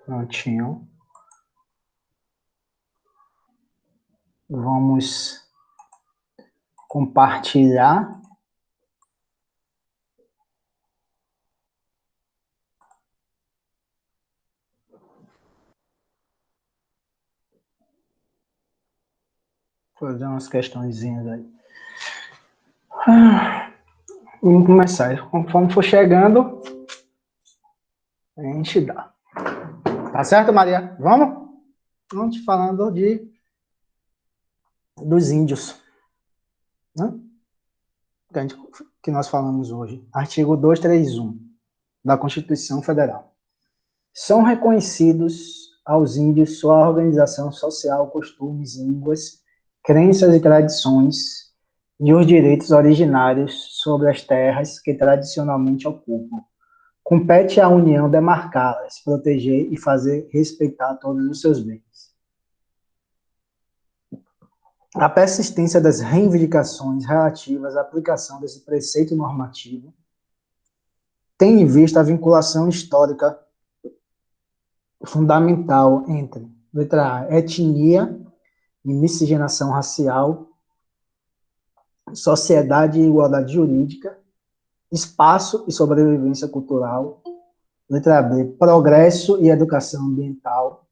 Prontinho. Vamos compartilhar. Vou fazer umas questõezinhas aí. Vamos começar. Conforme for chegando, a gente dá. Tá certo, Maria? Vamos? Vamos falando dos índios, né? Que nós falamos hoje. Artigo 231 da Constituição Federal. São reconhecidos aos índios sua organização social, costumes, línguas, crenças e tradições e os direitos originários sobre as terras que tradicionalmente ocupam. Compete à União demarcá-las, proteger e fazer respeitar todos os seus bens. A persistência das reivindicações relativas à aplicação desse preceito normativo tem em vista a vinculação histórica fundamental entre, letra A, etnia e miscigenação racial, sociedade e igualdade jurídica, espaço e sobrevivência cultural, letra B, progresso e educação ambiental,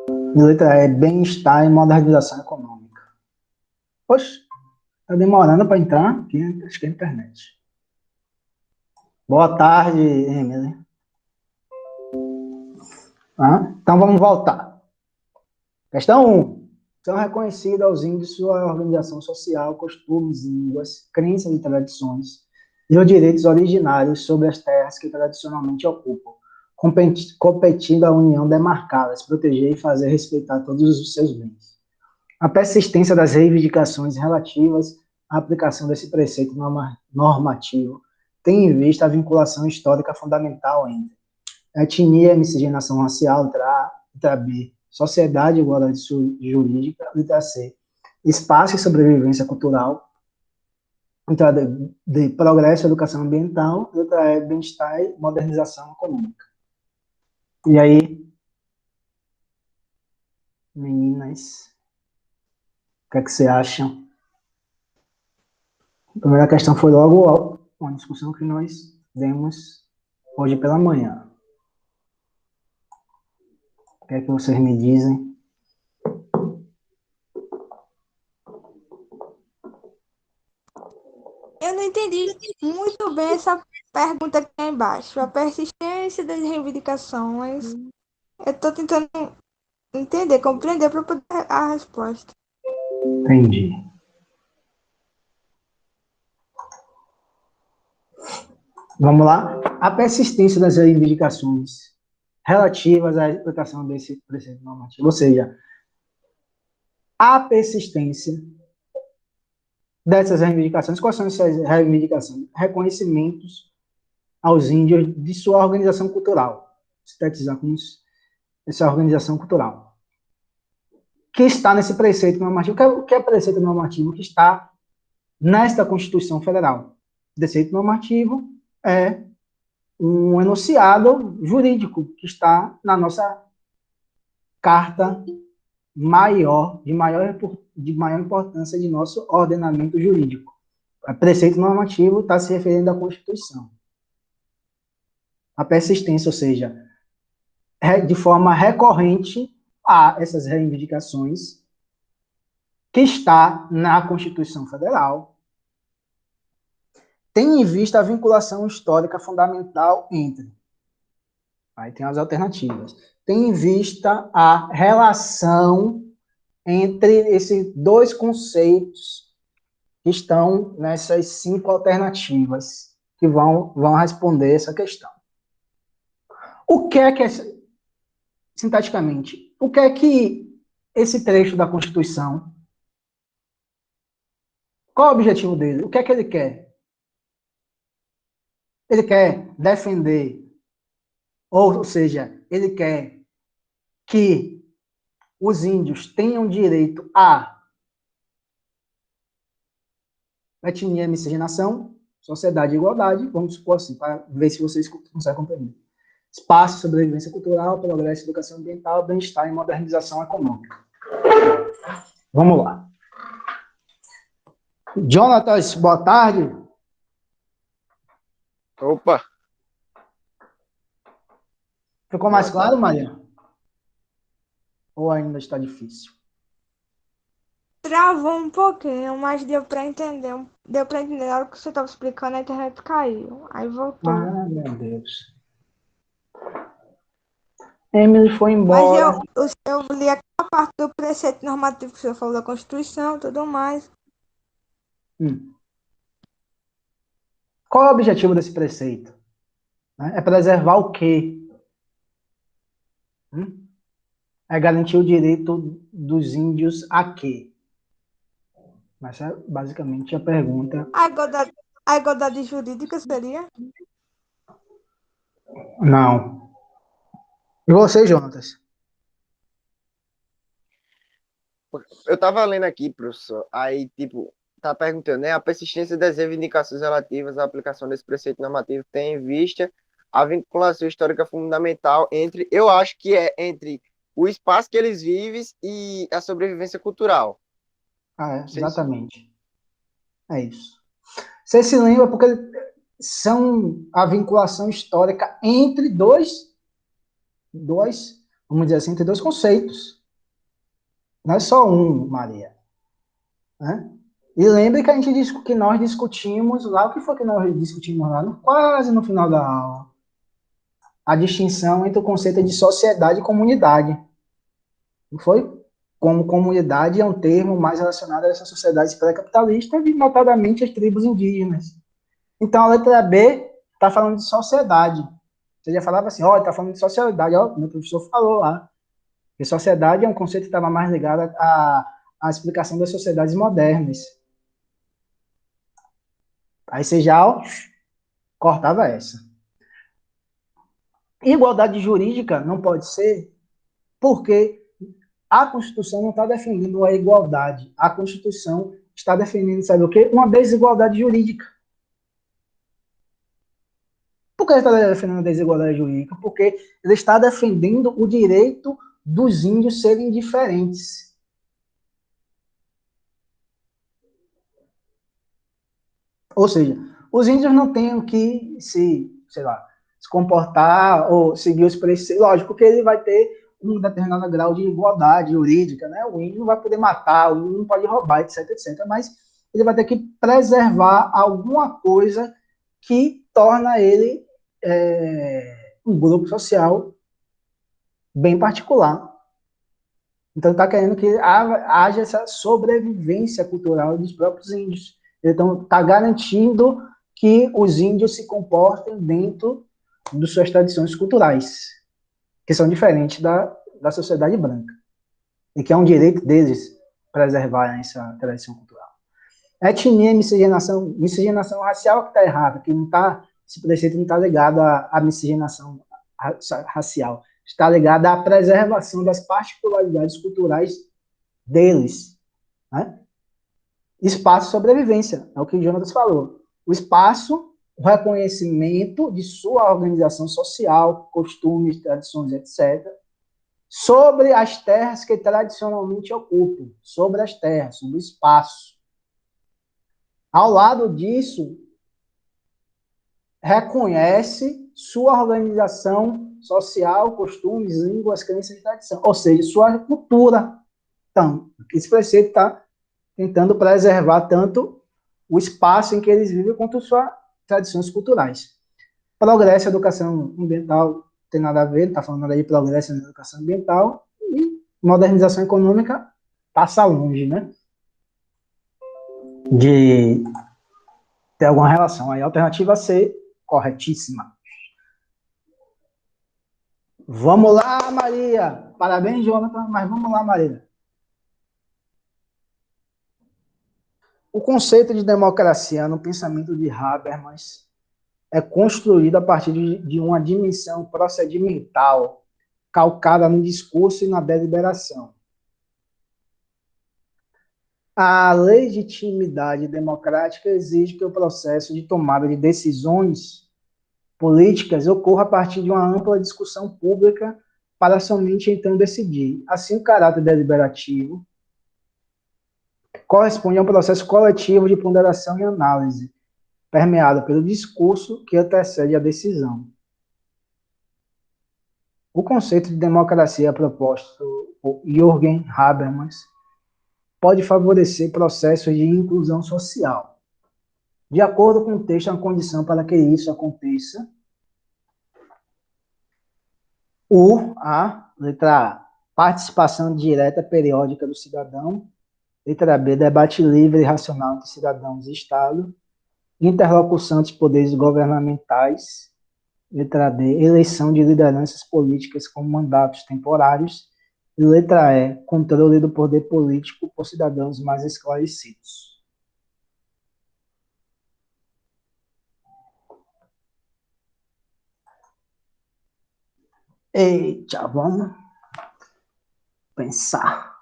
e letra E, bem-estar e modernização econômica. Poxa, tá demorando para entrar aqui, acho que é a internet. Boa tarde, Emily. Então vamos voltar. Questão 1. São reconhecidos aos índios sua organização social, costumes, línguas, crenças e tradições, e os direitos originários sobre as terras que tradicionalmente ocupam, competindo à União demarcá-las, proteger e fazer respeitar todos os seus bens. A persistência das reivindicações relativas à aplicação desse preceito normativo tem em vista a vinculação histórica fundamental entre etnia e miscigenação racial, letra B, sociedade e igualdade jurídica, letra C, espaço e sobrevivência cultural, letra D, progresso e educação ambiental, letra E, bem-estar e modernização econômica. E aí, meninas, o que é que você acham? A primeira questão foi logo uma discussão que nós demos hoje pela manhã. O que é que vocês me dizem? Eu não entendi muito bem essa pergunta aqui embaixo. A persistência das reivindicações. Eu estou tentando entender, compreender para poder a resposta. Entendi. Vamos lá? A persistência das reivindicações relativas à aplicação desse preceito normativo, ou seja, a persistência dessas reivindicações. Quais são essas reivindicações? Reconhecimentos aos índios de sua organização cultural. Sintetizar como essa organização cultural. Que está nesse preceito normativo. O que é preceito normativo? Que está nesta Constituição Federal. Preceito normativo é um enunciado jurídico que está na nossa carta maior, de maior importância de nosso ordenamento jurídico. O preceito normativo está se referindo à Constituição. A persistência, ou seja, de forma recorrente a essas reivindicações que está na Constituição Federal, tem em vista a vinculação histórica fundamental entre. Aí tem as alternativas. Tem em vista a relação entre esses dois conceitos que estão nessas 5 alternativas que vão responder essa questão. O que é que, sintaticamente, o que é que esse trecho da Constituição, qual é o objetivo dele? O que é que ele quer? Ele quer defender, ou seja, ele quer que os índios tenham direito à etnia e miscigenação, sociedade e igualdade, vamos supor assim, para ver se vocês conseguem compreender. Espaço, sobrevivência cultural, progresso, educação ambiental, bem-estar e modernização econômica. Vamos lá. Jonatas, boa tarde. Opa! Ficou mais claro, Maria? Ou ainda está difícil? Travou um pouquinho, mas deu para entender. Deu para entender na hora que você estava explicando, a internet caiu. Aí voltou. Ah, meu Deus. Emily foi Mas embora. eu li aquela parte do preceito normativo que você falou da Constituição e tudo mais. Qual é o objetivo desse preceito? É preservar o quê? É garantir o direito dos índios a quê? Essa é basicamente a pergunta. A igualdade jurídica seria? Não. E você, Jonatas? Eu estava lendo aqui, professor, aí, tipo, tá perguntando, né? A persistência das reivindicações relativas à aplicação desse preceito normativo tem em vista a vinculação histórica fundamental entre, eu acho que é entre o espaço que eles vivem e a sobrevivência cultural. Exatamente. É isso. Você se lembra porque são a vinculação histórica entre dois, vamos dizer assim, entre dois conceitos. Não é só um, Maria. Né? E lembre que que nós discutimos lá, o que foi que nós discutimos lá? Quase no final da aula. A distinção entre o conceito de sociedade e comunidade. Não foi? Como comunidade é um termo mais relacionado a essas sociedades pré-capitalistas e, notadamente, as tribos indígenas. Então, a letra B está falando de sociedade. Você já falava assim, está falando de sociedade. Meu professor falou lá. Que sociedade é um conceito que estava mais ligado à explicação das sociedades modernas. Aí você já cortava essa. Igualdade jurídica não pode ser porque a Constituição não está defendendo a igualdade. A Constituição está defendendo, sabe o quê? Uma desigualdade jurídica. Por que ele está defendendo a desigualdade jurídica? Porque ele está defendendo o direito dos índios serem diferentes. Ou seja, os índios não têm que se comportar ou seguir os preceitos. Lógico que ele vai ter um determinado grau de igualdade jurídica, né? O índio não vai poder matar, o índio não pode roubar, etc, etc. Mas ele vai ter que preservar alguma coisa que torna ele um grupo social bem particular. Então, está querendo que haja essa sobrevivência cultural dos próprios índios. Então, está garantindo que os índios se comportem dentro de suas tradições culturais, que são diferentes da sociedade branca, e que é um direito deles preservar essa tradição cultural. Etnia e miscigenação racial que está errada, que não está, esse preceito não está ligado à miscigenação racial, está ligado à preservação das particularidades culturais deles. Né? Espaço e sobrevivência, é o que o Jonas falou. O espaço, o reconhecimento de sua organização social, costumes, tradições, etc., sobre as terras que tradicionalmente ocupam, sobre as terras, sobre o espaço. Ao lado disso, reconhece sua organização social, costumes, línguas, crenças e tradição, ou seja, sua cultura. Então, esse preceito está tentando preservar tanto o espaço em que eles vivem quanto suas tradições culturais. Progresso, educação ambiental, não tem nada a ver, está falando aí de progresso na educação ambiental, e modernização econômica passa longe, né? De ter alguma relação. Aí a alternativa C, corretíssima. Vamos lá, Maria. Parabéns, Jonathan, mas vamos lá, Maria. O conceito de democracia no pensamento de Habermas é construído a partir de uma dimensão procedimental calcada no discurso e na deliberação. A legitimidade democrática exige que o processo de tomada de decisões políticas ocorra a partir de uma ampla discussão pública para somente então decidir. Assim, o caráter deliberativo corresponde a um processo coletivo de ponderação e análise, permeado pelo discurso que antecede a decisão. O conceito de democracia proposto por Jürgen Habermas pode favorecer processos de inclusão social. De acordo com o texto, a condição para que isso aconteça, letra A, participação direta periódica do cidadão, letra B, debate livre e racional entre cidadãos e Estado, interlocução dos poderes governamentais, letra D, eleição de lideranças políticas com mandatos temporários, e letra E, controle do poder político por cidadãos mais esclarecidos. Eita, vamos pensar.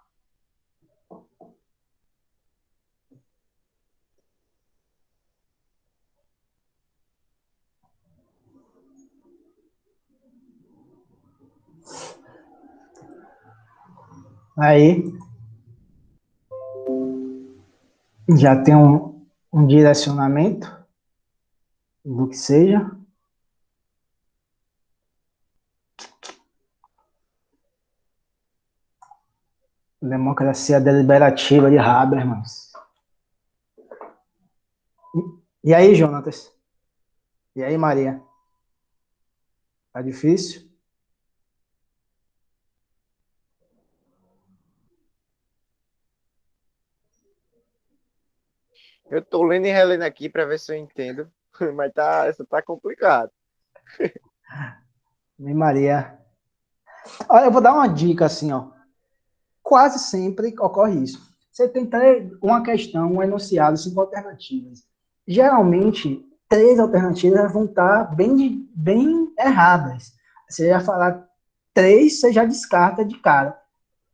Aí, já tem um direcionamento do que seja. Democracia deliberativa de Habermas. E aí, Jonatas? E aí, Maria? Tá difícil? Eu tô lendo e relendo aqui para ver se eu entendo, mas essa tá complicado. E Maria? Olha, eu vou dar uma dica assim, ó. Quase sempre ocorre isso. Você tem uma questão, um enunciado, 5 alternativas. Geralmente, 3 alternativas vão estar bem erradas. Você já falar 3, você já descarta de cara.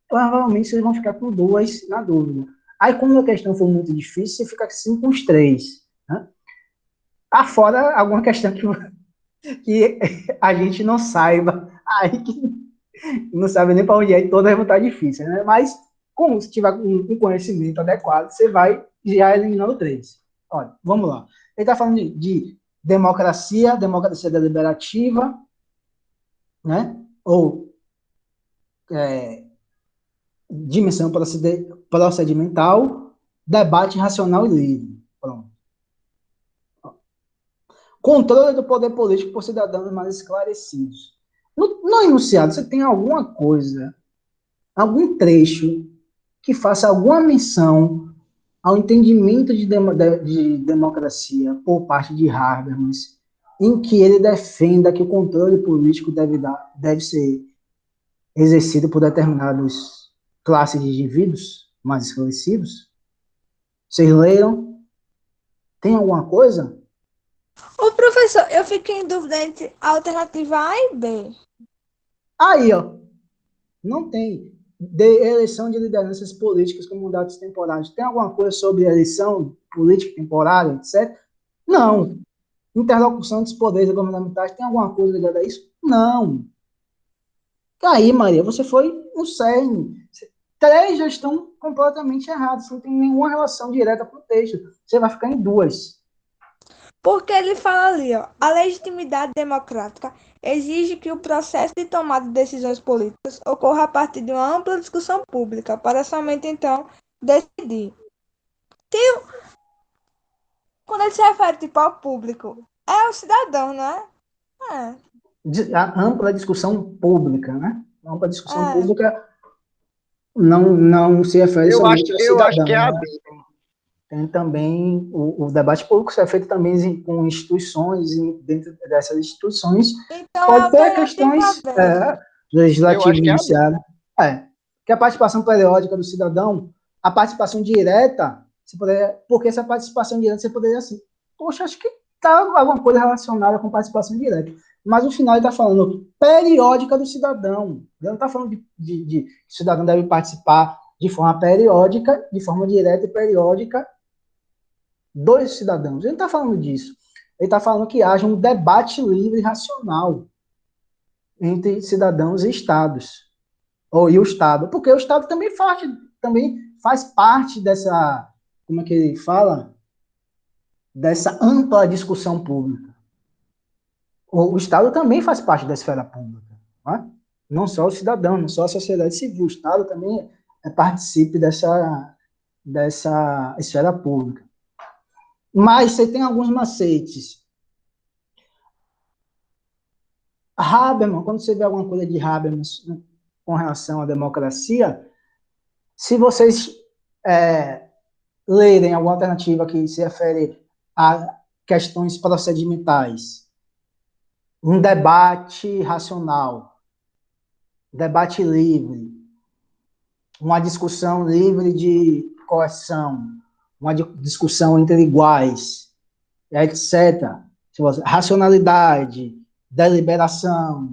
Provavelmente vocês vão ficar com 2 na dúvida. Aí, quando a questão for muito difícil, você fica assim com os 3. Né? Afora alguma questão que a gente não saiba, aí que não sabe nem para onde é, e todas vão estar difíceis, né? Mas, como se tiver um conhecimento adequado, você vai já eliminando 3. Olha, vamos lá. Ele está falando de democracia deliberativa, né? Ou dimensão procedimental, debate racional e livre. Pronto. Controle do poder político por cidadãos mais esclarecidos. No enunciado, você tem alguma coisa, algum trecho que faça alguma menção ao entendimento de democracia por parte de Habermas, em que ele defenda que o controle político deve ser exercido por determinadas classes de indivíduos mais esclarecidos? Vocês leram? Tem alguma coisa? Ô, professor, eu fiquei em dúvida entre a alternativa A e B. Aí, ó. Não tem. De eleição de lideranças políticas com mandatos temporários. Tem alguma coisa sobre eleição política temporária, etc? Não. Interlocução dos poderes governamentais, tem alguma coisa ligada a isso? Não. Aí, Maria, você foi no cerne. 3 já estão completamente errados. Não tem nenhuma relação direta com o texto. Você vai ficar em 2. Porque ele fala ali, ó, a legitimidade democrática exige que o processo de tomada de decisões políticas ocorra a partir de uma ampla discussão pública, para somente então decidir. Quando ele se refere tipo, ao público, é o cidadão, não é? A ampla discussão pública, né? A ampla discussão É. pública não se refere somente ao Eu acho cidadão, que é a né? B. Tem também o debate público, isso é feito também com instituições, e dentro dessas instituições Então é a pode ter alternativa questões B. Eu legislativas acho que é a B. iniciadas. Que a participação periódica do cidadão, a participação direta, porque essa participação direta você poderia assim, poxa, acho que está alguma coisa relacionada com participação direta. Mas no final ele está falando periódica do cidadão. Ele não está falando de que o cidadão deve participar de forma periódica, de forma direta e periódica, dos cidadãos. Ele não está falando disso. Ele está falando que haja um debate livre e racional entre cidadãos e estados, ou e o Estado, porque o Estado também faz parte dessa, como é que ele fala? Dessa ampla discussão pública. O Estado também faz parte da esfera pública, não é? Não só o cidadão, não só a sociedade civil, o Estado também participe dessa esfera pública. Mas você tem alguns macetes. Habermas, quando você vê alguma coisa de Habermas com relação à democracia, se vocês lerem alguma alternativa que se refere a questões procedimentais, um debate racional, debate livre, uma discussão livre de coerção, uma discussão entre iguais, etc. Racionalidade, deliberação,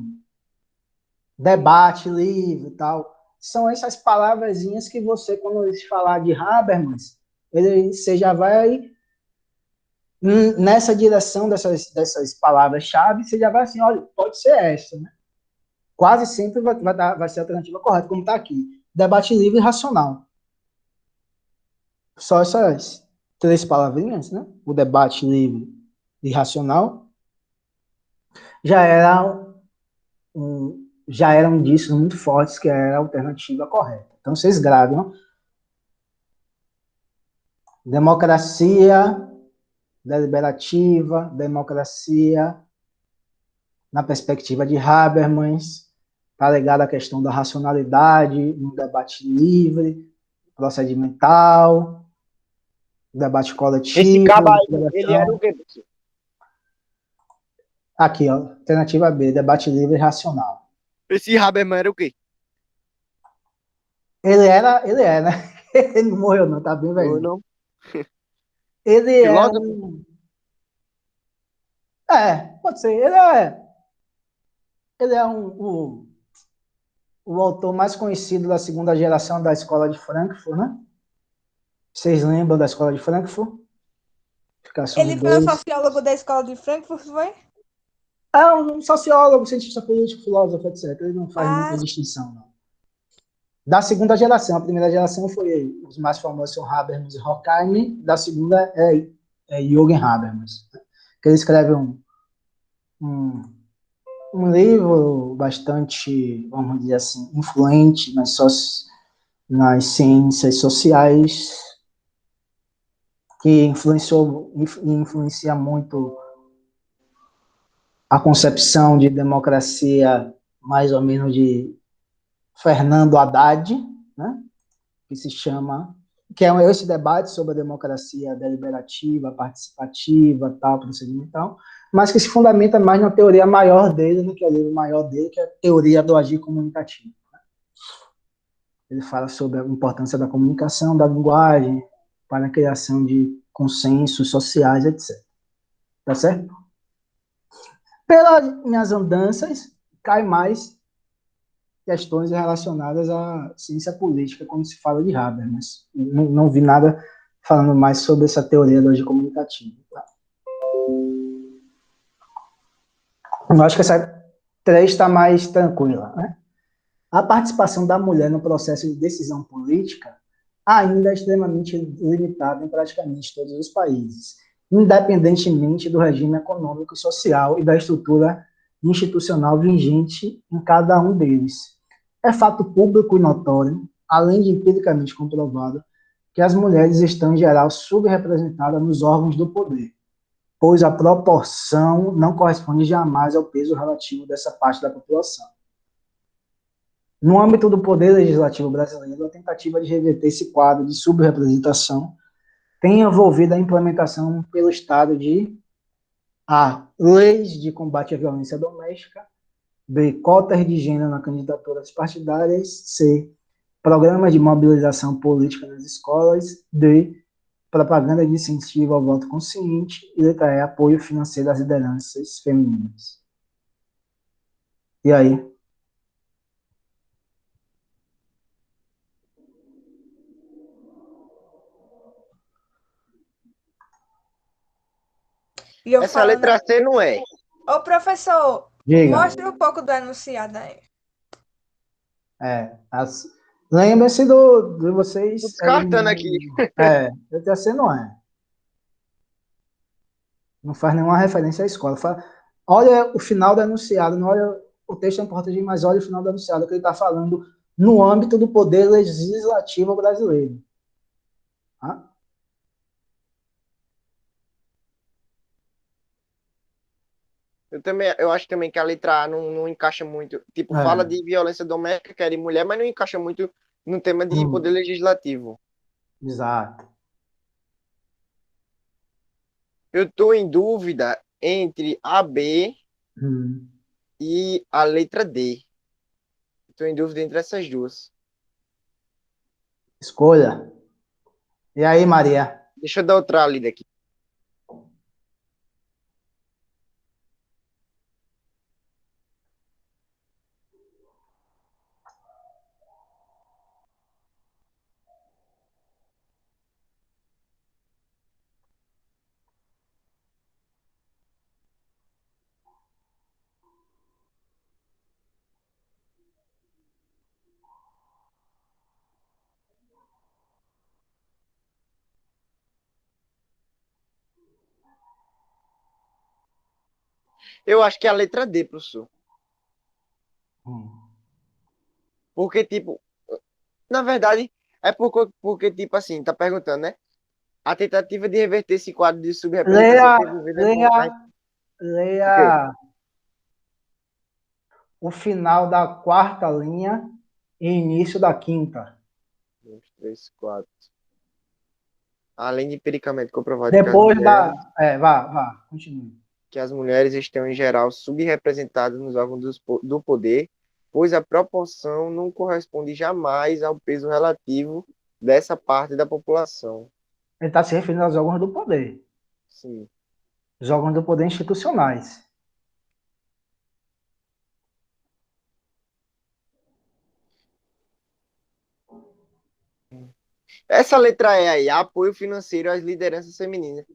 debate livre e tal. São essas palavrazinhas que você, quando se falar de Habermas, você já vai nessa direção dessas palavras-chave, você já vai assim, olha, pode ser essa, né? Quase sempre vai ser a alternativa correta, como está aqui. Debate livre e racional. Só essas 3 palavrinhas, né? O debate livre e racional já eram indícios muito fortes que era a alternativa correta. Então, vocês gravem, ó. Democracia deliberativa, democracia na perspectiva de Habermas, está ligado à questão da racionalidade, um debate livre, procedimental, debate coletivo. Esse cabo aí, ele era o quê, professor? Aqui, ó, alternativa B, debate livre e racional. Esse Habermas era o quê? Ele é, né? Ele não morreu não, tá bem velho. Não. Ele Filósofo? Pode ser. Ele é o autor mais conhecido da segunda geração da Escola de Frankfurt, né? Vocês lembram da Escola de Frankfurt? Ele foi o sociólogo da Escola de Frankfurt, foi? É um sociólogo, cientista político, filósofo, etc. Ele não faz muita distinção, não. Da segunda geração, a primeira geração foi os mais famosos são Habermas e Horkheim, da segunda é Jürgen Habermas, que ele escreve um livro bastante, vamos dizer assim, influente nas ciências sociais, que influencia muito a concepção de democracia, mais ou menos de Fernando Haddad, né? que é esse debate sobre a democracia deliberativa, participativa, tal, procedimental, mas que se fundamenta mais na teoria maior dele, no que é o livro maior dele, que é a teoria do agir comunicativo. Ele fala sobre a importância da comunicação, da linguagem, para a criação de consensos sociais, etc. Tá certo? Pelas minhas andanças, cai mais questões relacionadas à ciência política quando se fala de Habermas. Não vi nada falando mais sobre essa teoria do agir comunicativo. Tá? Eu acho que essa 3 está mais tranquila, né? A participação da mulher no processo de decisão política ainda é extremamente limitada em praticamente todos os países, independentemente do regime econômico e social e da estrutura institucional vigente em cada um deles. É fato público e notório, além de empiricamente comprovado, que as mulheres estão, em geral, subrepresentadas nos órgãos do poder, pois a proporção não corresponde jamais ao peso relativo dessa parte da população. No âmbito do poder legislativo brasileiro, a tentativa de reverter esse quadro de subrepresentação tem envolvido a implementação pelo Estado de A. Leis de combate à violência doméstica, B. Cotas de gênero na candidaturas partidárias, C. Programas de mobilização política nas escolas, D. Propaganda de incentivo ao voto consciente e letra E. Apoio financeiro às lideranças femininas. E aí? E eu Essa falando, letra C não é. ô professor, Diga. mostre um pouco do enunciado aí. Lembre-se de vocês. Tô descartando aqui. Letra C não é. Não faz nenhuma referência à escola. Olha o final do enunciado, não olha o texto é importante, mas olha o final do enunciado, que ele está falando no âmbito do poder legislativo brasileiro. Tá? Eu acho também que a letra A não encaixa muito. Tipo, fala de violência doméstica, que é de mulher, mas não encaixa muito no tema de poder legislativo. Exato. Eu estou em dúvida entre a B e a letra D. Estou em dúvida entre essas duas. Escolha. E aí, Maria? Deixa eu dar outra lida aqui. Eu acho que é a letra D, professor. Porque, tipo, na verdade, é porque tipo assim, tá perguntando, né? A tentativa de reverter esse quadro de subrepresentação teve a ver, né, o quê? Leia o final da quarta linha e início da quinta. 2, 3, 4. Além de empiricamente comprovado Depois vá, continue. que as mulheres estão, em geral, subrepresentadas nos órgãos do poder, pois a proporção não corresponde jamais ao peso relativo dessa parte da população. Ele está se referindo aos órgãos do poder. Sim. Os órgãos do poder institucionais. Essa letra E aí, apoio financeiro às lideranças femininas.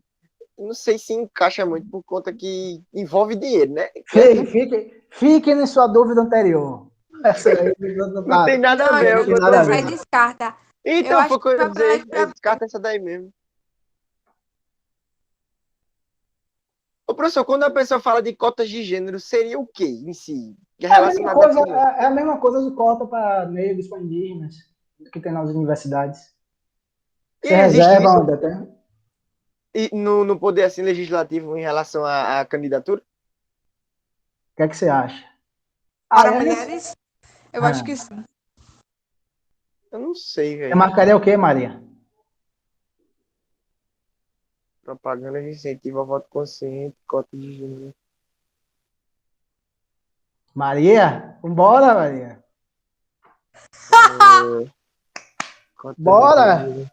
Eu não sei se encaixa muito por conta que envolve dinheiro, né? Fique em sua dúvida anterior. Essa aí Não tem nada a ver. Não, Eu nada a você ver. descarta. Então, Eu acho foi o que eu que ia vai pra dizer. Eu letra descarto essa daí mesmo. Ô, professor, quando a pessoa fala de cotas de gênero, seria o quê em si? Que é relacionado a quê? É a mesma coisa de cota para negros, para indígenas, que tem nas universidades. E Você existe reserva isso onde até? no poder assim, legislativo em relação à candidatura? O que é que você acha? para É mulheres? Eu acho que sim. Eu não sei, Você velho. marcaria o quê, Maria? Propaganda de incentivo ao voto consciente, cota de gênero. Maria? Vambora, Maria. Cota de Bora! gênero.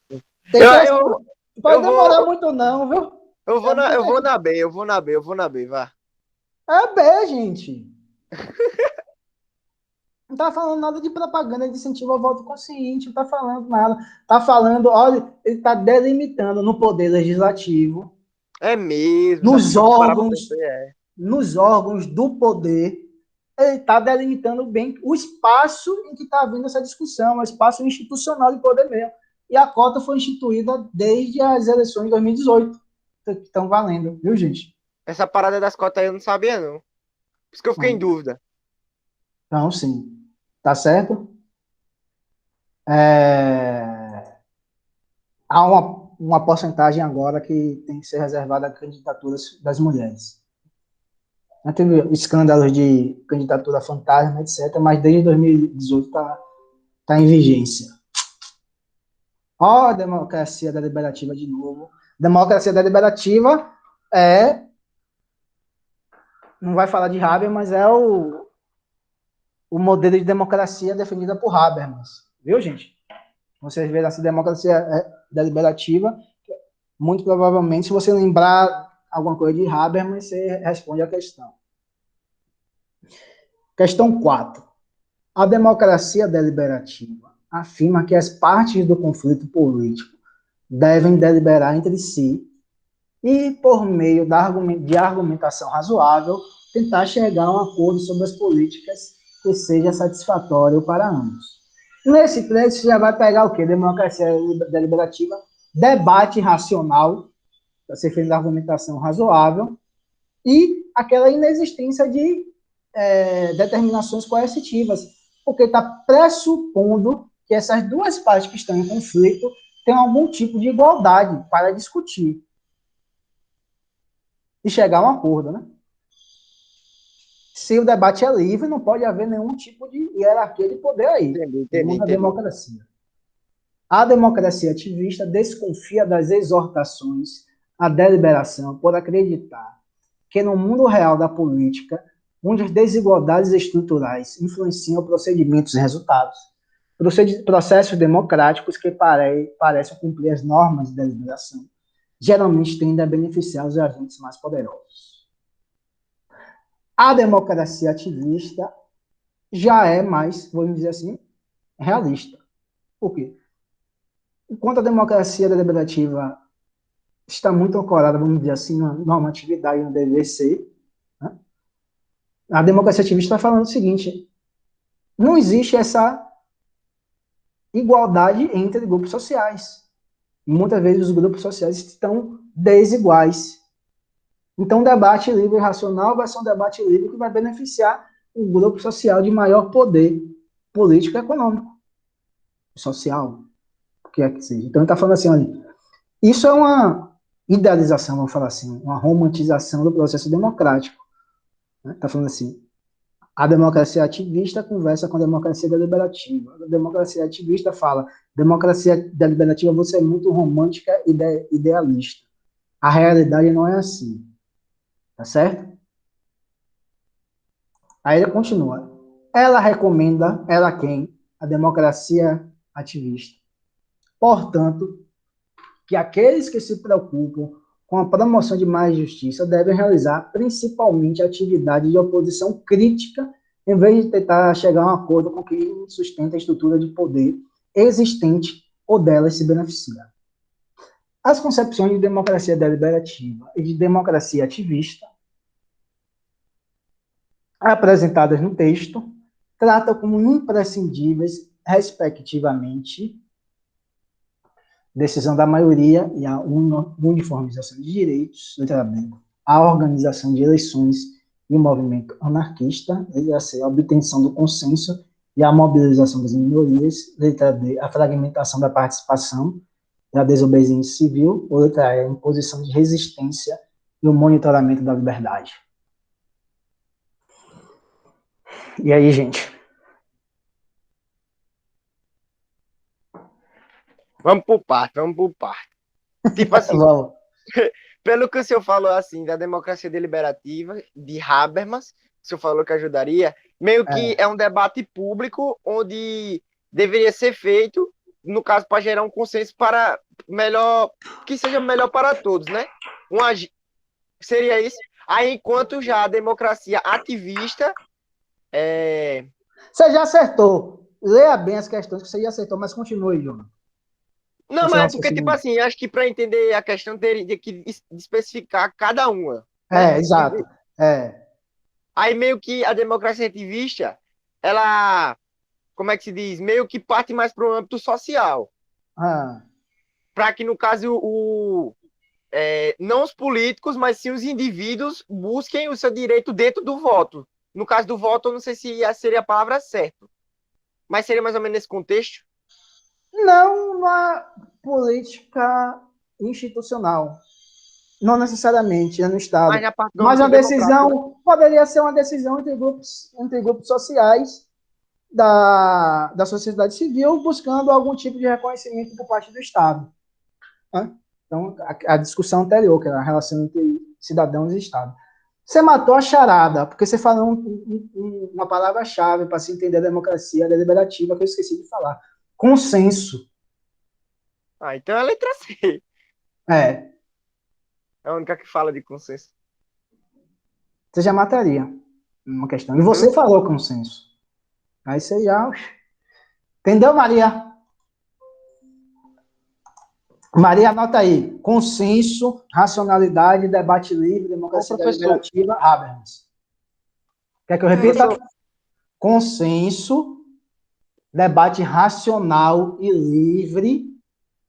Tem que... Eu, Pode eu demorar vou. muito não, viu? Eu vou na B, eu vou na B, eu vou na B, vá. É B, gente. Não tá falando nada de propaganda de incentivo ao voto consciente, não tá falando nada. Tá falando, olha, ele tá delimitando no poder legislativo, É mesmo, se a nos pessoa for parar pra órgãos, pensar, nos órgãos do poder, ele está delimitando bem o espaço em que está havendo essa discussão, o espaço institucional de poder mesmo. E a cota foi instituída desde as eleições de 2018, que estão valendo, viu, gente? Essa parada das cotas aí eu não sabia, não. Por isso que eu fiquei em dúvida. Então, sim. Tá certo? Há uma porcentagem agora que tem que ser reservada a candidaturas das mulheres. Já teve escândalos de candidatura fantasma, etc., mas desde 2018 está em vigência. Ó, a democracia deliberativa de novo. Democracia deliberativa não vai falar de Habermas, mas é o modelo de democracia definido por Habermas. Viu, gente? Vocês verem essa democracia deliberativa, muito provavelmente, se você lembrar alguma coisa de Habermas, você responde a questão. Questão 4. A democracia deliberativa afirma que as partes do conflito político devem deliberar entre si e, por meio de argumentação razoável, tentar chegar a um acordo sobre as políticas que seja satisfatório para ambos. Nesse trecho, você já vai pegar o quê? Democracia deliberativa, debate racional, para ser feito de argumentação razoável, e aquela inexistência de determinações coercitivas, porque está pressupondo que essas duas partes que estão em conflito têm algum tipo de igualdade para discutir e chegar a um acordo, né? Se o debate é livre, não pode haver nenhum tipo de hierarquia de poder aí, segundo a Entendi. democracia. A democracia ativista desconfia das exortações à deliberação por acreditar que no mundo real da política, onde as desigualdades estruturais influenciam procedimentos e resultados, processos democráticos que parecem cumprir as normas de deliberação, geralmente tendem a beneficiar os agentes mais poderosos. A democracia ativista já é mais, vamos dizer assim, realista. Por quê? Enquanto a democracia deliberativa está muito ancorada, vamos dizer assim, na normatividade, no dever ser, né? A democracia ativista está falando o seguinte: não existe essa igualdade entre grupos sociais. Muitas vezes os grupos sociais estão desiguais. Então, o debate livre e racional vai ser um debate livre que vai beneficiar o grupo social de maior poder político e econômico, social, o que é que seja. Então, ele está falando assim, olha, isso é uma idealização, vamos falar assim, uma romantização do processo democrático. Está falando assim, a democracia ativista conversa com a democracia deliberativa. A democracia ativista fala, democracia deliberativa você é muito romântica e idealista. A realidade não é assim. Tá certo? Aí ele continua. Ela recomenda, ela quem? A democracia ativista. Portanto, que aqueles que se preocupam com a promoção de mais justiça devem realizar principalmente atividade de oposição crítica, em vez de tentar chegar a um acordo com quem sustenta a estrutura de poder existente ou delas se beneficiar. As concepções de democracia deliberativa e de democracia ativista apresentadas no texto tratam como imprescindíveis, respectivamente, decisão da maioria e a uniformização de direitos, letra B, a organização de eleições e o movimento anarquista, letra C, a obtenção do consenso e a mobilização das minorias, letra D, a fragmentação da participação e a desobediência civil, ou letra E, a imposição de resistência e o monitoramento da liberdade. E aí, gente? Vamos por parte. Tipo assim, pelo que o senhor falou assim, da democracia deliberativa, de Habermas, o senhor falou que ajudaria, meio que é um debate público onde deveria ser feito, no caso, para gerar um consenso para melhor, que seja melhor para todos, né? Seria isso. Aí, enquanto já a democracia ativista Você já acertou. Leia bem as questões que você já acertou, mas continue, João. Não, mas é porque, tipo assim, acho que para entender a questão teria que especificar cada uma. Né? Exato. Aí meio que a democracia ativista, ela, como é que se diz? Meio que parte mais para o âmbito social. Para que, no caso, não os políticos, mas sim os indivíduos busquem o seu direito dentro do voto. No caso do voto, eu não sei se seria a palavra certa. Mas seria mais ou menos nesse contexto? Não na política institucional. Não necessariamente, no Estado. Mas a decisão poderia ser uma decisão entre grupos sociais da sociedade civil buscando algum tipo de reconhecimento por parte do Estado. Então, a discussão anterior, que era a relação entre cidadãos e Estado. Você matou a charada, porque você falou uma palavra-chave para se entender a democracia deliberativa, que eu esqueci de falar. Consenso. Então é a letra C. É a única que fala de consenso. Você já mataria uma questão. E você falou consenso. Aí você já... Entendeu, Maria? Maria, anota aí. Consenso, racionalidade, debate livre, democracia professor. deliberativa, Habermas. Quer que eu repita? Consenso, debate racional e livre,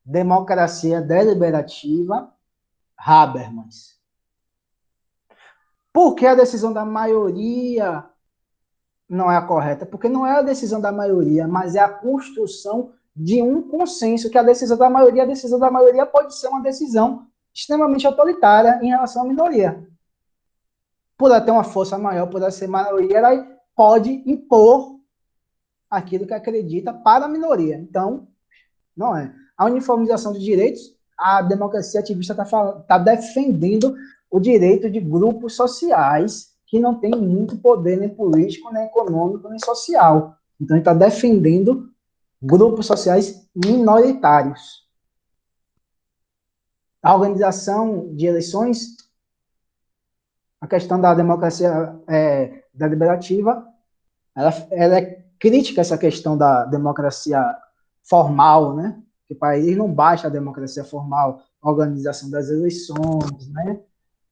democracia deliberativa, Habermas. Por que a decisão da maioria não é a correta? Porque não é a decisão da maioria, mas é a construção de um consenso, que a decisão da maioria pode ser uma decisão extremamente autoritária em relação à minoria. Por ela ter uma força maior, por ela ser maioria, ela pode impor aquilo que acredita para a minoria. Então, não é. A uniformização de direitos, a democracia ativista está defendendo o direito de grupos sociais que não têm muito poder, nem político, nem econômico, nem social. Então, ele está defendendo grupos sociais minoritários. A organização de eleições, a questão da democracia deliberativa, ela é crítica a essa questão da democracia formal, né? Que para eles não basta a democracia formal, a organização das eleições, né?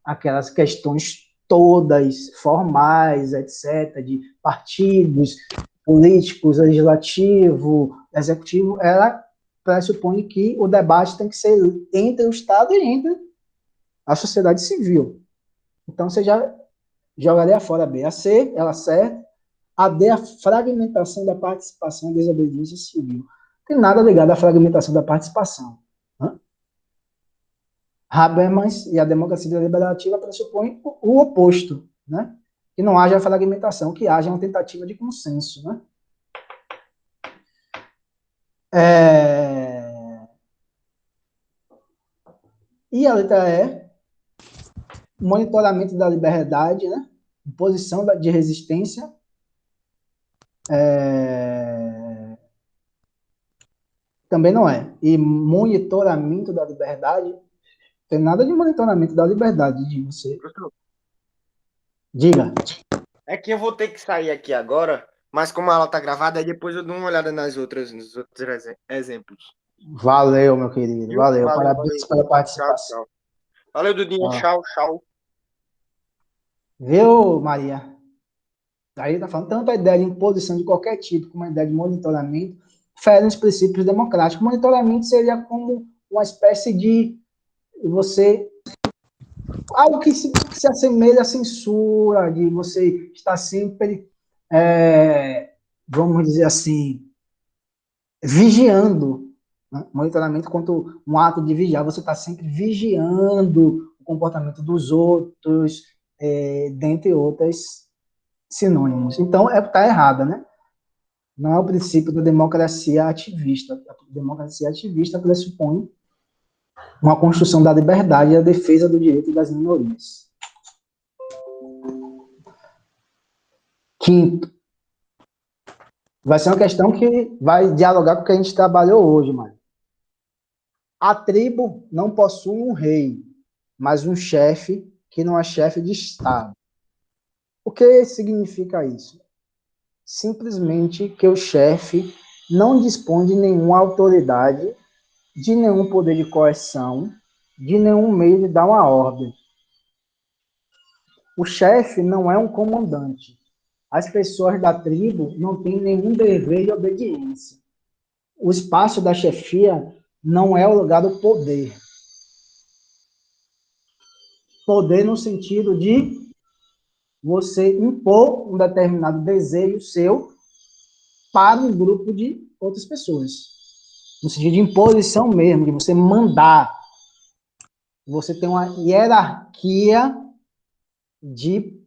Aquelas questões todas formais, etc., de partidos políticos, legislativo, executivo, ela pressupõe que o debate tem que ser entre o Estado e entre a sociedade civil. Então, você já jogaria fora a B. A C, ela certa. A D, a fragmentação da participação e desobediência civil. Não tem nada ligado à fragmentação da participação. Habermas e a democracia deliberativa pressupõem o oposto, né? Que não haja fragmentação, que haja uma tentativa de consenso, né? E a letra E, monitoramento da liberdade, né? Posição de resistência, também não é. E monitoramento da liberdade, tem nada de monitoramento da liberdade de você. Diga. É que eu vou ter que sair aqui agora, mas como a aula tá gravada, aí depois eu dou uma olhada nos outros exemplos. Valeu, meu querido. Valeu. Parabéns pela participação. Tchau. Valeu, Dudinha. Tchau. Viu, Maria? Aí tá falando tanto a ideia de imposição de qualquer tipo como a ideia de monitoramento ferem os princípios democráticos. Monitoramento seria como uma espécie de algo que se assemelha à censura, de você estar sempre, vamos dizer assim, vigiando, né? Monitoramento quanto um ato de vigiar, você está sempre vigiando o comportamento dos outros, dentre outras sinônimos. Então, está errada, né? Não é o princípio da democracia ativista. A democracia ativista pressupõe uma construção da liberdade e a defesa do direito das minorias. Quinto, vai ser uma questão que vai dialogar com o que a gente trabalhou hoje, Mário. A tribo não possui um rei, mas um chefe que não é chefe de Estado. O que significa isso? Simplesmente que o chefe não dispõe de nenhuma autoridade, de nenhum poder de coerção, de nenhum meio de dar uma ordem. O chefe não é um comandante. As pessoas da tribo não têm nenhum dever de obediência. O espaço da chefia não é o lugar do poder. Poder no sentido de você impor um determinado desejo seu para um grupo de outras pessoas. No sentido de imposição mesmo, de você mandar. Você tem uma hierarquia de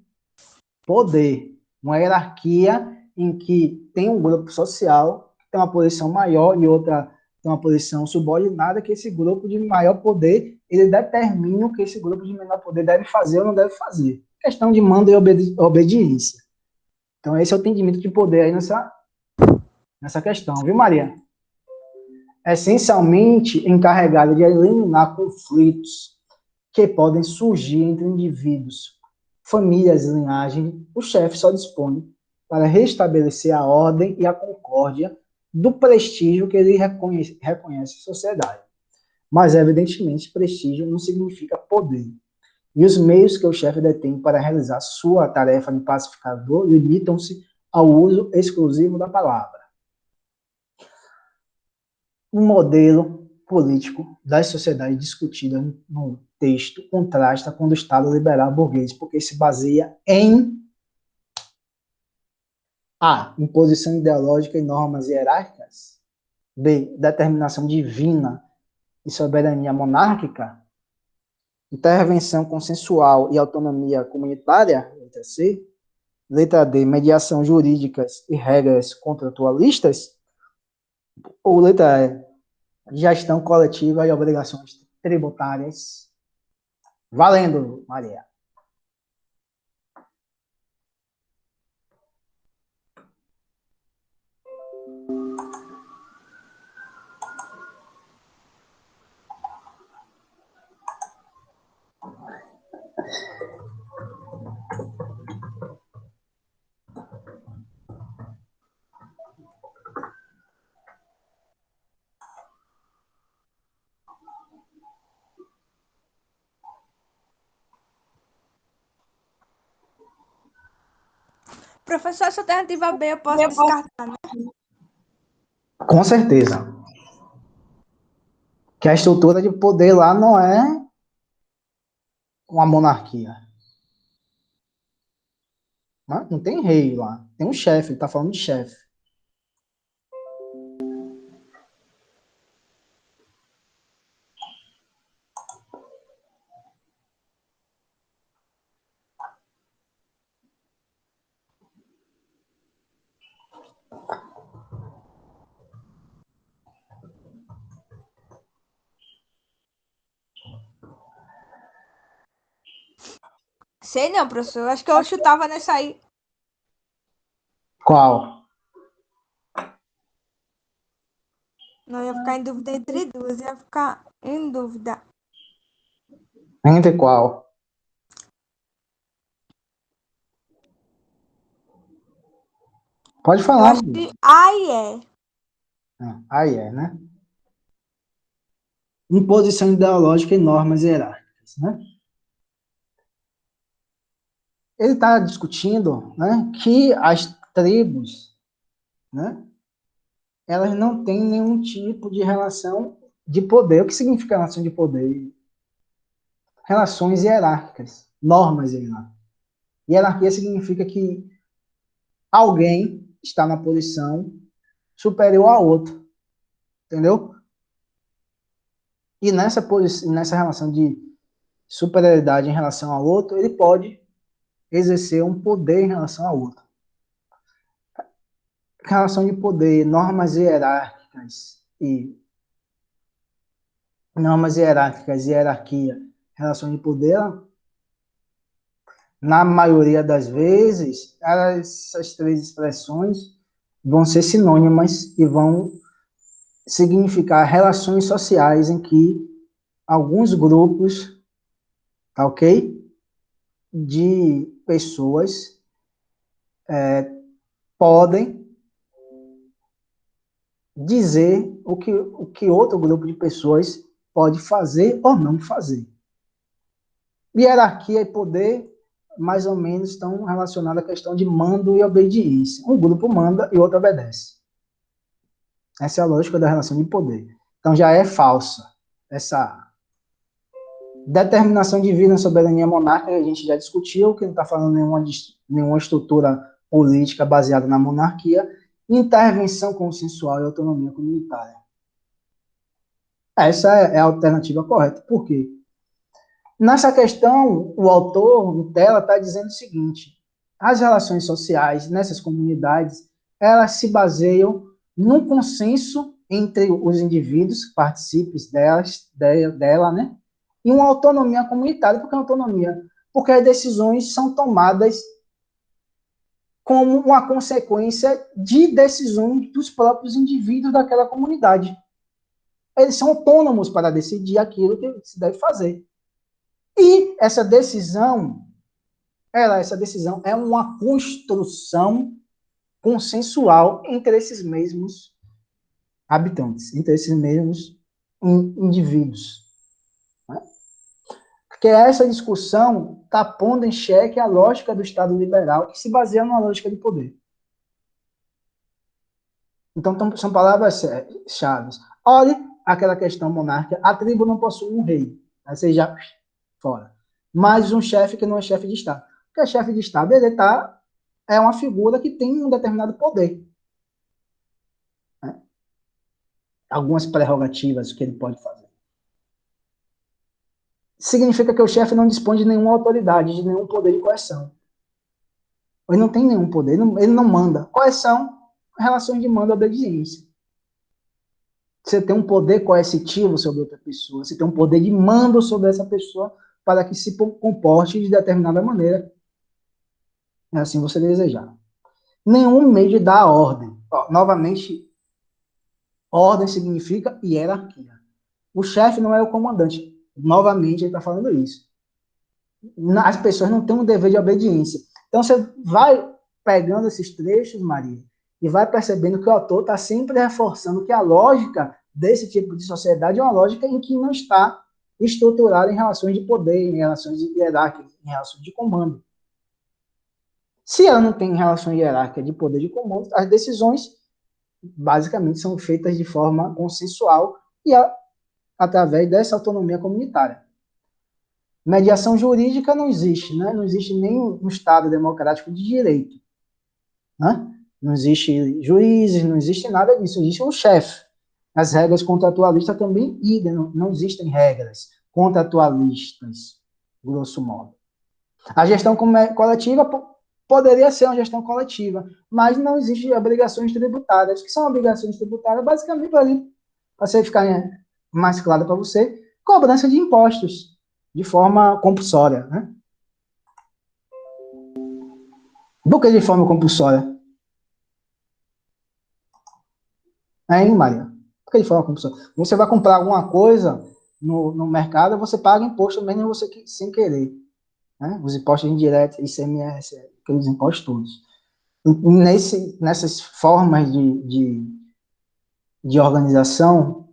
poder. Uma hierarquia em que tem um grupo social que tem uma posição maior e outra tem uma posição subordinada, que esse grupo de maior poder, ele determina o que esse grupo de menor poder deve fazer ou não deve fazer. Questão de mando e obediência. Então, esse é o entendimento de poder aí nessa questão, viu, Maria? Essencialmente encarregada de eliminar conflitos que podem surgir entre indivíduos, famílias e linhagens, o chefe só dispõe para restabelecer a ordem e a concórdia do prestígio que ele reconhece à sociedade. mas evidentemente prestígio não significa poder. E os meios que o chefe detém para realizar sua tarefa de pacificador limitam-se ao uso exclusivo da palavra. O modelo político das sociedades discutidas no texto contrasta com o do Estado liberal burguês, porque se baseia em A. Imposição ideológica e normas hierárquicas. B. Determinação divina e soberania monárquica. Intervenção consensual e autonomia comunitária. Letra C. Letra D. Mediação jurídicas e regras contratualistas. Ou letra E. Gestão coletiva e obrigações tributárias. Valendo, Maria. Professor, essa alternativa B eu posso descartar, né? Com certeza. Que a estrutura de poder lá não é uma monarquia. Não tem rei lá. Tem um chefe, ele está falando de chefe. Sei não, professor. Acho que eu chutava nessa aí. Qual? Não ia ficar em dúvida entre duas. Ia ficar em dúvida. Entre qual? Pode Eu falar. acho que A e E. Aí é, né? Imposição ideológica e normas hierárquicas, né? Ele está discutindo, né, que as tribos, né, elas não têm nenhum tipo de relação de poder. O que significa relação de poder? Relações hierárquicas, normas hierárquicas. Hierarquia significa que alguém está na posição superior a outro, entendeu? E nessa relação de superioridade em relação ao outro, ele pode exercer um poder em relação ao outro. Relação de poder, normas hierárquicas e hierarquia, relação de poder, na maioria das vezes, essas três expressões vão ser sinônimas e vão significar relações sociais em que alguns grupos, tá ok? De pessoas podem dizer o que outro grupo de pessoas pode fazer ou não fazer. Hierarquia e poder, mais ou menos, estão relacionados à questão de mando e obediência. Um grupo manda e outro obedece. Essa é a lógica da relação de poder. Então já é falsa essa determinação divina, soberania monárquica, a gente já discutiu, que não está falando nenhuma estrutura política baseada na monarquia. Intervenção consensual e autonomia comunitária. Essa é a alternativa correta. Por quê? Nessa questão, o autor, no tela, está dizendo o seguinte: as relações sociais nessas comunidades, elas se baseiam num consenso entre os indivíduos, partícipes dela, né? E uma autonomia comunitária. Por que autonomia? Porque as decisões são tomadas como uma consequência de decisões dos próprios indivíduos daquela comunidade. Eles são autônomos para decidir aquilo que se deve fazer. E essa decisão é uma construção consensual entre esses mesmos habitantes, entre esses mesmos indivíduos. Né? Porque essa discussão está pondo em xeque a lógica do Estado liberal, que se baseia numa lógica de poder. Então, são palavras-chave. Olhe aquela questão monárquica. A tribo não possui um rei. Aí você já fora. Mas um chefe que não é chefe de Estado. Porque chefe de Estado, é uma figura que tem um determinado poder. Né? Algumas prerrogativas que ele pode fazer. Significa que o chefe não dispõe de nenhuma autoridade, de nenhum poder de coerção. Ele não tem nenhum poder, ele não manda. Quais são relações de mando e obediência? Você tem um poder coercitivo sobre outra pessoa, você tem um poder de mando sobre essa pessoa para que se comporte de determinada maneira. É assim você desejar. Nenhum meio de dar ordem. Novamente, ordem significa hierarquia. O chefe não é o comandante. Novamente, ele está falando isso. As pessoas não têm um dever de obediência. Então, você vai pegando esses trechos, Maria, e vai percebendo que o autor está sempre reforçando que a lógica desse tipo de sociedade é uma lógica em que não está estruturada em relações de poder, em relações de hierárquia, em relações de comando. Se ela não tem relação hierárquica de poder de comando, as decisões basicamente são feitas de forma consensual e através dessa autonomia comunitária. Mediação jurídica não existe, né? Não existe nem um Estado democrático de direito. Né? Não existe juízes, não existe nada disso, existe um chefe. As regras contratualistas também, não existem regras contratualistas, grosso modo. A gestão coletiva poderia ser uma gestão coletiva, mas não existem obrigações tributárias. O que são obrigações tributárias? Basicamente, para você ficar mais claro para você, cobrança de impostos, de forma compulsória. Né? Do que de forma compulsória? Hein, Maria? Do que de forma compulsória? Você vai comprar alguma coisa no mercado, você paga imposto mesmo você sem querer. Né? Os impostos indiretos, ICMS, aqueles impostos todos. Nessas formas de organização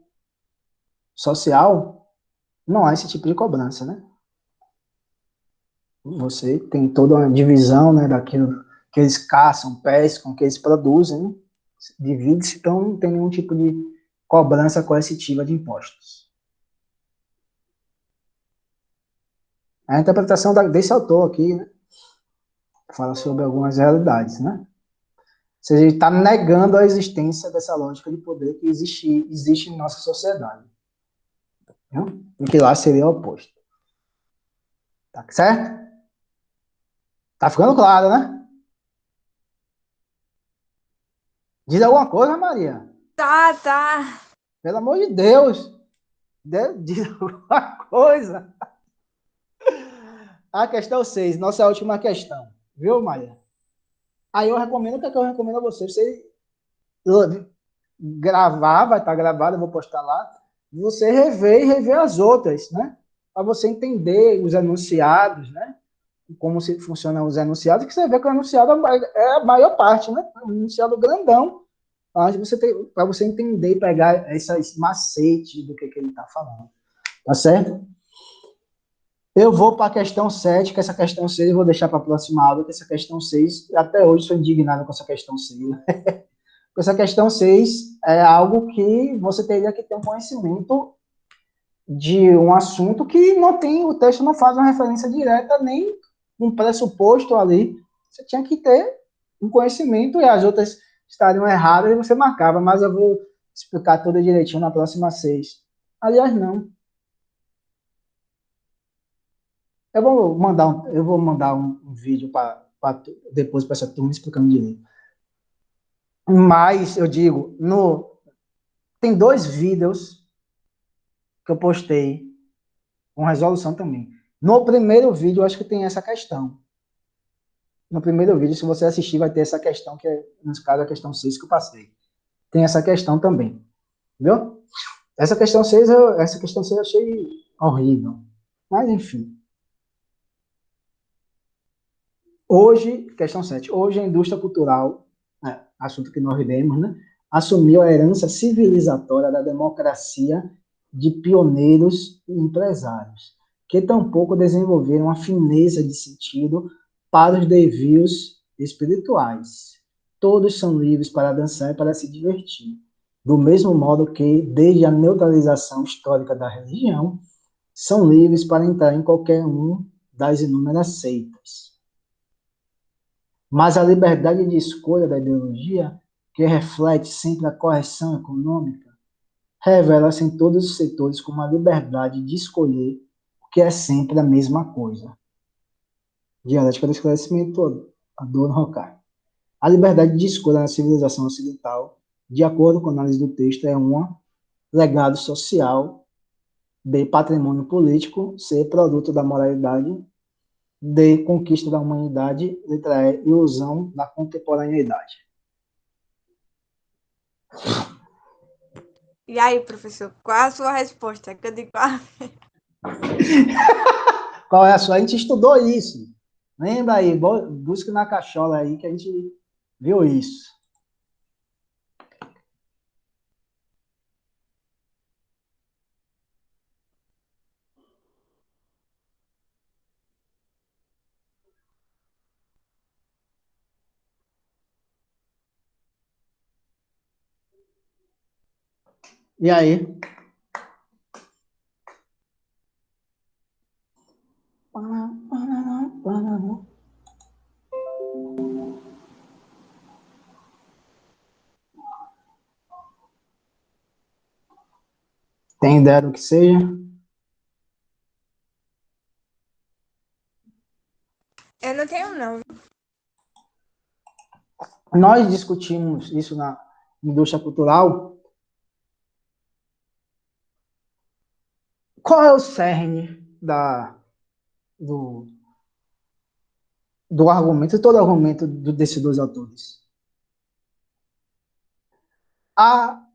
social, não há esse tipo de cobrança, né? Você tem toda uma divisão, né, daquilo que eles caçam, pescam, que eles produzem, né? Divide-se, então não tem nenhum tipo de cobrança coercitiva de impostos. A interpretação desse autor aqui, né, fala sobre algumas realidades, né? Ou seja, ele está negando a existência dessa lógica de poder que existe em nossa sociedade. Né? Porque lá seria o oposto. Tá certo? Tá ficando claro, né? Diz alguma coisa, Maria? Tá. Pelo amor de Deus. Diz alguma coisa. A questão 6, nossa última questão. Viu, Maria? Aí eu recomendo, o que é que eu recomendo a você? Você gravar, vai estar gravado, eu vou postar lá. Você rever e rever as outras, né? Para você entender os enunciados, né? Como se funcionam os enunciados, que você vê que o enunciado é a maior parte, né? Um enunciado grandão, para você entender e pegar esses macetes do que ele está falando. Tá certo? Eu vou para a questão 7, que essa questão 6 eu vou deixar para a próxima aula, que essa questão 6, até hoje sou indignado com essa questão 6. Né? Essa questão 6 é algo que você teria que ter um conhecimento de um assunto que não tem, o texto não faz uma referência direta, nem um pressuposto ali. Você tinha que ter um conhecimento e as outras estariam erradas e você marcava, mas eu vou explicar tudo direitinho na próxima 6. Aliás, não. Eu vou mandar um vídeo depois para essa turma explicando direito. Mas, eu digo, tem 2 vídeos que eu postei com resolução também. No primeiro vídeo, eu acho que tem essa questão. No primeiro vídeo, se você assistir, vai ter essa questão, que é, nesse caso, a questão 6 que eu passei. Tem essa questão também. Viu? Essa questão 6 eu achei horrível. Mas, enfim. Hoje, questão 7. Hoje a indústria cultural, assunto que nós lemos, né, assumiu a herança civilizatória da democracia de pioneiros e empresários, que tampouco desenvolveram a fineza de sentido para os desvios espirituais. Todos são livres para dançar e para se divertir, do mesmo modo que, desde a neutralização histórica da religião, são livres para entrar em qualquer um das inúmeras seitas. Mas a liberdade de escolha da ideologia, que reflete sempre a correção econômica, revela-se em todos os setores como a liberdade de escolher o que é sempre a mesma coisa. Dialética do esclarecimento, Adorno Horkheimer. A liberdade de escolha na civilização ocidental, de acordo com a análise do texto, é um legado social, B, patrimônio político, C, produto da moralidade, D, conquista da humanidade, letra E, ilusão da contemporaneidade. E aí, professor, qual é a sua resposta? Que eu digo, Qual é a sua? A gente estudou isso. Lembra aí, busque na cachola aí que a gente viu isso. E aí? Tem ideia do que seja? eu não tenho, não. Nós discutimos isso na indústria cultural. Qual é o cerne do argumento, todo argumento desses dois autores? A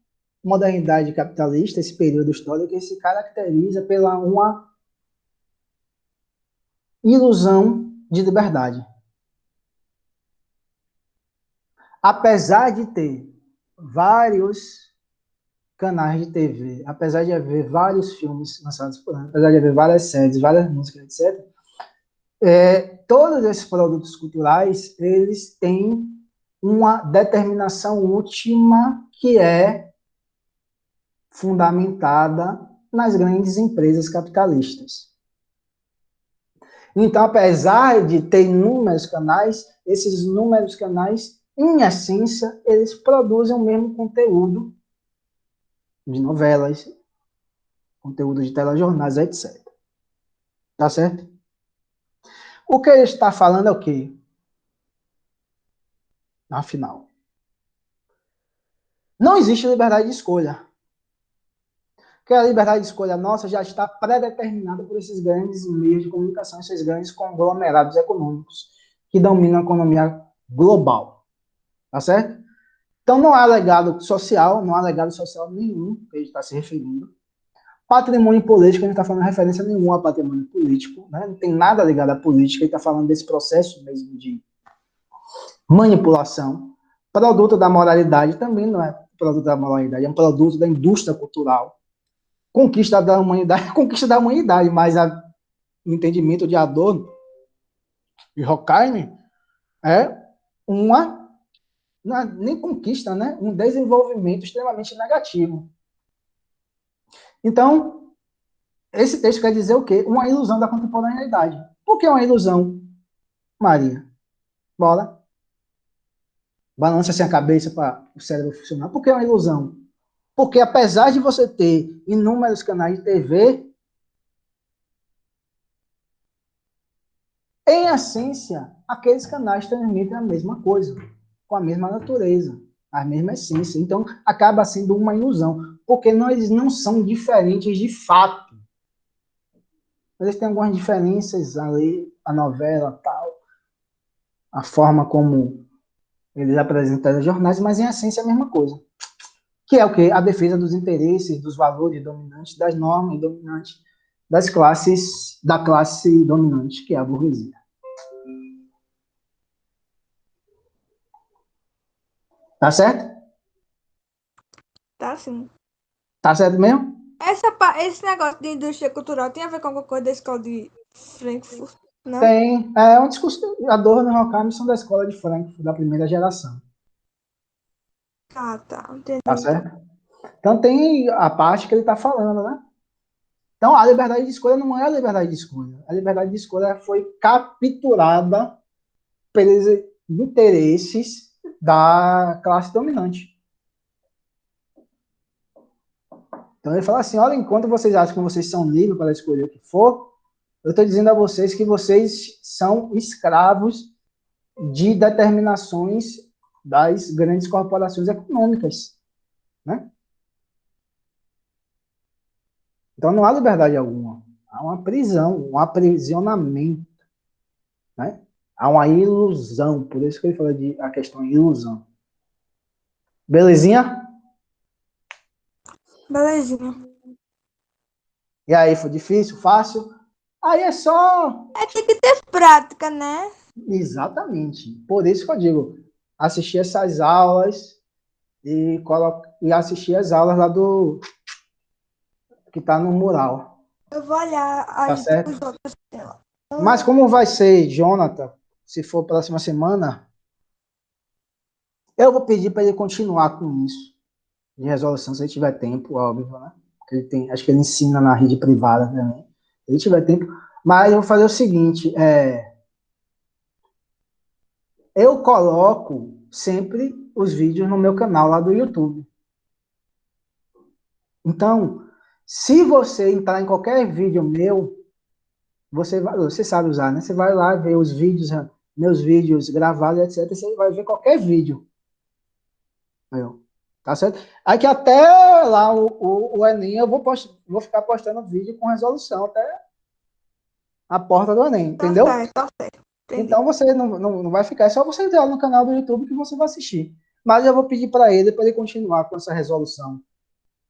modernidade capitalista, esse período histórico, que se caracteriza pela uma ilusão de liberdade. Apesar de ter vários canais de TV, apesar de haver vários filmes lançados por ano, apesar de haver várias séries, várias músicas, etc., todos esses produtos culturais, eles têm uma determinação última que é fundamentada nas grandes empresas capitalistas. Então, apesar de ter inúmeros canais, esses inúmeros canais, em essência, eles produzem o mesmo conteúdo de novelas, conteúdo de telejornais, etc. Tá certo? O que ele está falando é o quê? Afinal, não existe liberdade de escolha. Porque a liberdade de escolha nossa já está pré-determinada por esses grandes meios de comunicação, esses grandes conglomerados econômicos que dominam a economia global. Tá certo? Então, não há legado social, não há legado social nenhum que a gente está se referindo. Patrimônio político, a gente não está falando referência nenhuma a patrimônio político, né? Não tem nada ligado à política, a gente está falando desse processo mesmo de manipulação. Produto da moralidade também não é produto da moralidade, é um produto da indústria cultural. Conquista da humanidade, conquista da humanidade, mas o entendimento de Adorno e Horkheimer é uma nem conquista, né? Um desenvolvimento extremamente negativo. Então, esse texto quer dizer o quê? Uma ilusão da contemporaneidade. Por que uma ilusão, Maria? Bola. Balança assim a cabeça para o cérebro funcionar. Por que uma ilusão? Porque apesar de você ter inúmeros canais de TV, em essência, aqueles canais transmitem a mesma coisa, com a mesma natureza, a mesma essência. Então, acaba sendo uma ilusão, porque eles não são diferentes de fato. Eles têm algumas diferenças ali, a novela, tal, a forma como eles apresentam os jornais, mas em essência é a mesma coisa. Que é o quê? A defesa dos interesses, dos valores dominantes, das normas dominantes, da classe dominante, que é a burguesia. Tá certo? Tá sim. Tá certo mesmo? Esse negócio de indústria cultural tem a ver com alguma coisa da escola de Frankfurt? Não? Tem, é um discurso, Adorno e Horkheimer são da escola de Frankfurt, da primeira geração, Ah, tá. Entendi. tá certo? Então tem a parte que ele está falando, né? Então a liberdade de escolha não é a liberdade de escolha. A liberdade de escolha foi capturada pelos interesses da classe dominante. Então ele fala assim, olha, enquanto vocês acham que vocês são livres para escolher o que for, eu estou dizendo a vocês que vocês são escravos de determinações das grandes corporações econômicas, né? Então não há liberdade alguma. Há uma prisão, um aprisionamento, né? Há uma ilusão. Por isso que ele fala de a questão ilusão. Belezinha? Belezinha. E aí, foi difícil, fácil? Aí é só... Tem que ter prática, né? Exatamente. Por isso que eu digo, assistir essas aulas e assistir as aulas lá do... que tá no mural. Eu vou olhar Tá as certo? duas outras telas. Mas como vai ser, Jonathan, se for próxima semana, eu vou pedir para ele continuar com isso, de resolução, se ele tiver tempo, óbvio, né? Porque ele tem, acho que ele ensina na rede privada também. Se ele tiver tempo. Mas eu vou fazer o seguinte, eu coloco sempre os vídeos no meu canal lá do YouTube. Então, se você entrar em qualquer vídeo meu, você sabe usar, né? Você vai lá ver os vídeos, meus vídeos gravados, etc. Você vai ver qualquer vídeo. Meu, tá certo? Aí que até lá o Enem eu vou ficar postando vídeo com resolução até a porta do Enem, entendeu? Tá certo. Entendi. Então você não vai ficar, é só você entrar no canal do YouTube que você vai assistir. Mas eu vou pedir para ele continuar com essa resolução,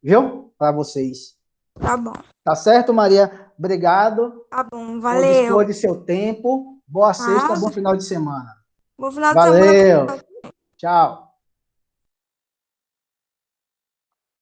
viu? Para vocês. Tá bom. Tá certo, Maria? Obrigado Tá bom. por Valeu. dispor de seu tempo. Boa sexta, Ah, bom final de semana. bom final de Valeu. semana. Tchau.